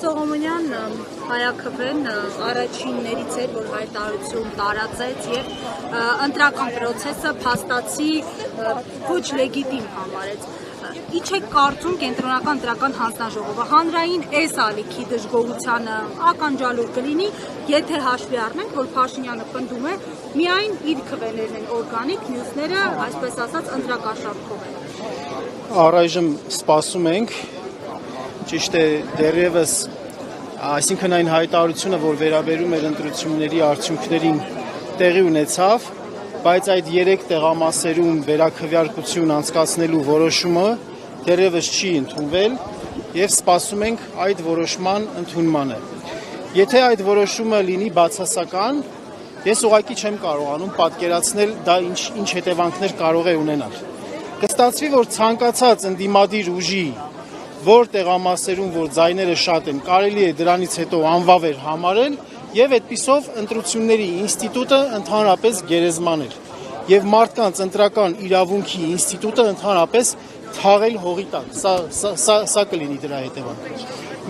Սողոմոնյան հայաքվեն առաջիններից էր, որ հայտարարություն տարածեց եւ ընտրական process-ը փաստացի ոչ լեգիտիմ համարեց։ Ինչ է կարծում կենտրոնական ընտրական հանձնաժողովը հանրային այս ալիքի դժգոհությանը ականջալուր կլինի, եթե հաշվի առնենք, որ Փաշինյանը պնդում է միայն իր քվեներն են օրգանիկ, մյուսները, այսպես ասած, ընտրական շարքով են։ Առայժմ սպասում ենք, ճիշտ է դեռևս, այսինքն այն հայտարարությունը, որ վերաբերում էր ընտրությունների արդյունքներին տեղի ունեցավ, բայց այդ 3 տեղամասերում վերաքվեարկություն անցկացնելու որոշումը դեռևս չի ընդունվել եւ սպասում ենք այդ որոշման ընդունմանը։ Եթե այդ որոշումը լինի բացասական, ես ուղղակի չեմ կարողանում պատկերացնել դա ինչ հետևանքներ կարող է ունենալ։ Կստացվի, որ ցանկացած ընդդիմադիր ուժի, որ տեղամասերում, որ ձայները շատ են, կարելի է դրանից հետո անվավեր համարել եւ այդպիսով ընտրությունների ինստիտուտը ընդհանրապես գերեզմաներ եւ մարդկանց ընտրական իրավունքի ինստիտուտը ընդհանրապես թաղել հողի տակ։ Սա կլինի դրա հետևանքը։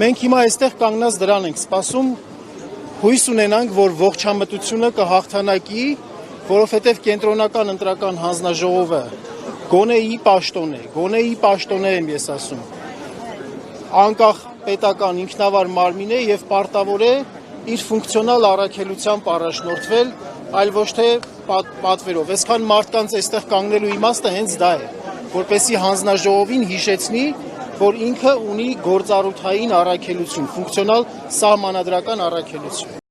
Մենք հիմա այստեղ կանգնած դրան ենք սպասում, հույս ունենանք, որ ողջամտությունը կհաղթանակի, որովհետեւ կենտրոնական ընտրական հանձնաժողովը գոնե ի պաշտոնե եմ ես ասում, անկախ պետական ինքնավար մարմին է եւ պարտավոր է իր ֆունկցիոնալ առաքելությամբ առաջնորդվել, այլ ոչ թե պատվերով։ Այսքան մարդկանց այստեղ կանգնելու իմաստը հենց դա է, որպեսզի հանձնաժողովին հիշեցնի, որ ինքը ունի գործառութային առաքելություն, ֆունկցիոնալ սահմանադրական առաքելություն։